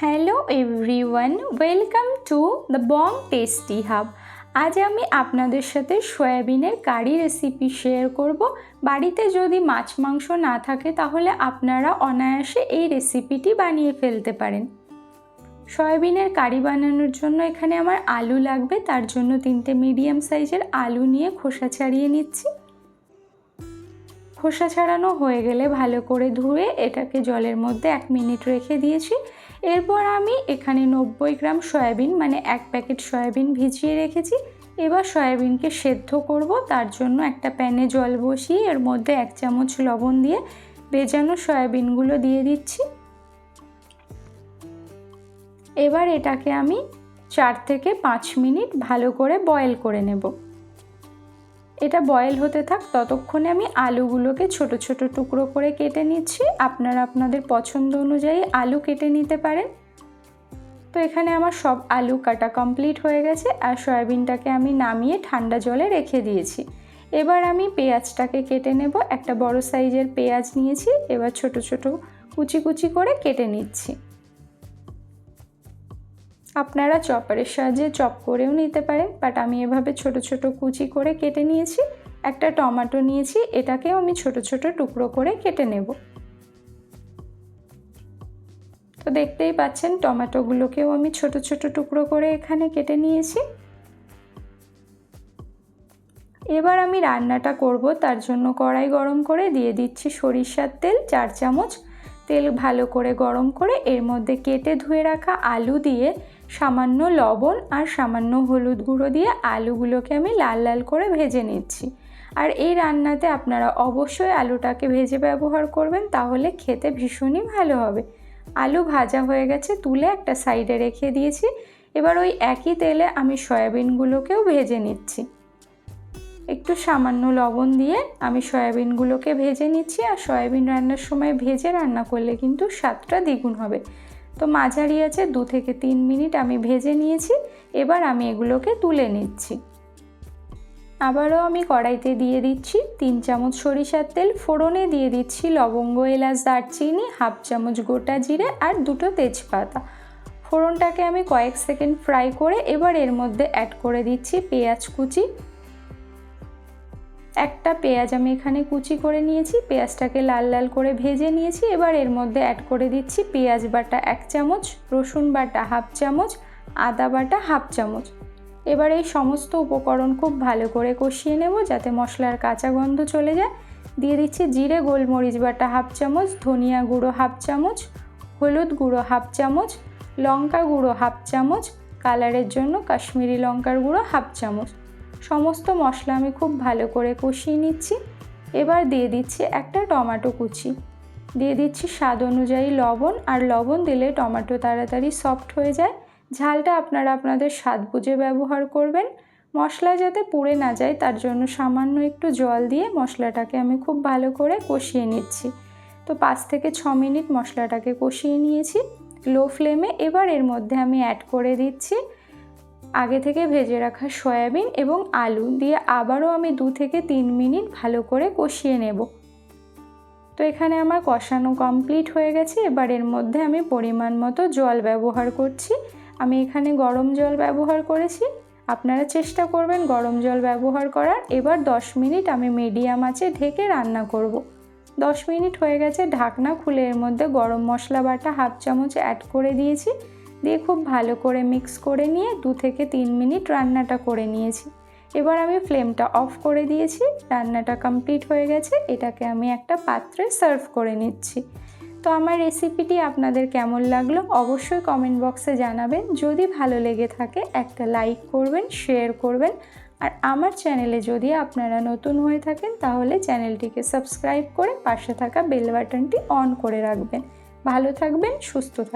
Hello everyone, welcome to the Bong tasty hub. আজ আমি আপনাদের সাথে সয়াবিনের কারি রেসিপি শেয়ার করব। বাড়িতে যদি মাছ মাংস না থাকে তাহলে আপনারা অনায়াসে এই রেসিপিটি বানিয়ে ফেলতে পারেন। সয়াবিনের কারি বানানোর জন্য এখানে আমার আলু লাগবে, তার জন্য 3টে মিডিয়াম সাইজের আলু নিয়ে খোসা ছাড়িয়ে নিচ্ছি। খোসা ছাড়ানো হয়ে গেলে ভালো করে ধুয়ে এটাকে জলের মধ্যে 1 মিনিট রেখে দিয়েছি। এরপর আমি এখানে 90 গ্রাম সয়াবিন মানে 1 প্যাকেট সয়াবিন ভিজিয়ে রেখেছি। এবার সয়াবিনকে সেদ্ধ করব, তার জন্য একটা প্যানে জল বসিয়ে এর মধ্যে 1 চামচ লবণ দিয়ে ভেজানো সয়াবিনগুলো দিয়ে দিচ্ছি। এবার এটাকে আমি 4 থেকে 5 মিনিট ভালো করে বয়েল করে নেব। এটা বয়েল হতে থাক, ততক্ষণে আমি আলুগুলোকে ছোট ছোট টুকরো করে কেটে নিচ্ছি। আপনারা আপনাদের পছন্দ অনুযায়ী আলু কেটে নিতে পারেন। তো এখানে আমার সব আলু কাটা কমপ্লিট হয়ে গেছে আর সয়াবিনটাকে আমি নামিয়ে ঠান্ডা জলে রেখে দিয়েছি। এবার আমি পেঁয়াজটাকে কেটে নেব। একটা বড় সাইজের পেঁয়াজ নিয়েছি, এবার ছোট ছোট কুচি কুচি করে কেটে নিচ্ছি। আপনারা চপারের সাহায্যে চপ করেও নিতে পারেন, বাট আমি এভাবে ছোট ছোট কুচি করে কেটে নিয়েছি। একটা টমেটো নিয়েছি, এটাকেও আমি ছোট ছোট টুকরো করে কেটে নেব। তো দেখতেই পাচ্ছেন টমেটোগুলোকেও আমি ছোট ছোট টুকরো করে এখানে কেটে নিয়েছি। এবার আমি রান্নাটা করব, তার জন্য কড়াই গরম করে দিয়ে দিচ্ছি সরিষার তেল 4 চামচ। তেল ভালো করে গরম করে এর মধ্যে কেটে ধুয়ে রাখা আলু দিয়ে সামান্য লবণ আর সামান্য হলুদ গুঁড়ো দিয়ে আলুগুলোকে আমি লাল লাল করে ভেজে নিচ্ছি। আর এই রান্নাতে আপনারা অবশ্যই আলুটাকে ভেজে ব্যবহার করবেন, তাহলে খেতে ভীষণই ভালো হবে। আলু ভাজা হয়ে গেছে, তুলে একটা সাইডে রেখে দিয়েছি। এবার ওই একই তেলে আমি সয়াবিনগুলোকেও ভেজে নিচ্ছি। একটু সামান্য লবণ দিয়ে আমি সয়াবিনগুলোকে ভেজে নিচ্ছি। আর সয়াবিন রান্নার সময় ভেজে রান্না করলে কিন্তু স্বাদটা দ্বিগুণ হবে। তো মাঝারি আছে 2 থেকে 3 মিনিট আমি ভেজে নিয়েছি। এবার আমি এগুলোকে তুলে নিচ্ছি। আবারও আমি কড়াইতে দিয়ে দিচ্ছি 3 চামচ সরিষার তেল। ফোড়নে দিয়ে দিচ্ছি লবঙ্গ, এলাচ, দারচিনি, 1/2 চামচ গোটা জিরে আর 2টো তেজপাতা। ফোড়নটাকে আমি কয়েক সেকেন্ড ফ্রাই করে এবার এর মধ্যে অ্যাড করে দিচ্ছি পেঁয়াজ কুচি। একটা পেঁয়াজ আমি এখানে কুচি করে নিয়েছি, পেঁয়াজটাকে লাল লাল করে ভেজে নিয়েছি। এবার এর মধ্যে অ্যাড করে দিচ্ছি পেঁয়াজ বাটা 1 চামচ, রসুন বাটা 1/2 চামচ, আদা বাটা 1/2 চামচ। এবার এই সমস্ত উপকরণ খুব ভালো করে কষিয়ে নেব যাতে মশলার কাঁচা গন্ধ চলে যায়। দিয়ে দিচ্ছি জিরে গোলমরিচ বাটা 1/2 চামচ, ধনিয়া গুঁড়ো 1/2 চামচ, হলুদ গুঁড়ো 1/2 চামচ, লঙ্কা গুঁড়ো 1/2 চামচ, কালারের জন্য কাশ্মীরি লঙ্কার গুঁড়ো 1/2 চামচ। সমস্ত মশলা আমি খুব ভালো করে কষিয়ে নিচ্ছি। এবার দিয়ে দিচ্ছি একটা টমেটো কুচি, দিয়ে দিচ্ছি স্বাদ অনুযায়ী লবণ। আর লবণ দিলে টমেটো তাড়াতাড়ি সফট হয়ে যায়। ঝালটা আপনারা আপনাদের স্বাদ বুঝে ব্যবহার করবেন। মশলা যাতে পুড়ে না যায় তার জন্য সামান্য একটু জল দিয়ে মশলাটাকে আমি খুব ভালো করে কষিয়ে নিচ্ছি। তো 5 থেকে 6 মিনিট মশলাটাকে কষিয়ে নিয়েছি লো ফ্লেমে। এবার এর মধ্যে আমি অ্যাড করে দিচ্ছি আগে থেকে ভেজে রাখা সয়াবিন এবং আলু দিয়ে আবারও আমি 2 থেকে 3 মিনিট ভালো করে কষিয়ে নেব। তো এখানে আমার কষানো কমপ্লিট হয়ে গেছে। এবার এর মধ্যে আমি পরিমাণ মতো জল ব্যবহার করছি। আমি এখানে গরম জল ব্যবহার করেছি, আপনারা চেষ্টা করবেন গরম জল ব্যবহার করার। এবার 10 মিনিট আমি মিডিয়াম আঁচে ঢেকে রান্না করব। 10 মিনিট হয়ে গেছে, ঢাকনা খুলে এর মধ্যে গরম মশলা বাটা 1/2 চামচ অ্যাড করে দিয়েছি। দিয়ে খুব ভালো করে মিক্স করে নিয়ে 2 থেকে 3 মিনিট রান্নাটা করে নিয়েছি। এবার আমি ফ্লেমটা অফ করে দিয়েছি। রান্নাটা কমপ্লিট হয়ে গেছে, এটাকে আমি একটা পাত্রে সার্ভ করে নিচ্ছি। তো আমার রেসিপিটি আপনাদের কেমন লাগলো অবশ্যই কমেন্ট বক্সে জানাবেন। যদি ভালো লেগে থাকে একটা লাইক করবেন, শেয়ার করবেন। আর আমার চ্যানেলে যদি আপনারা নতুন হয়ে থাকেন তাহলে চ্যানেলটিকে সাবস্ক্রাইব করে পাশে থাকা বেল বাটনটি অন করে রাখবেন। ভালো থাকবেন, সুস্থ থাকবেন।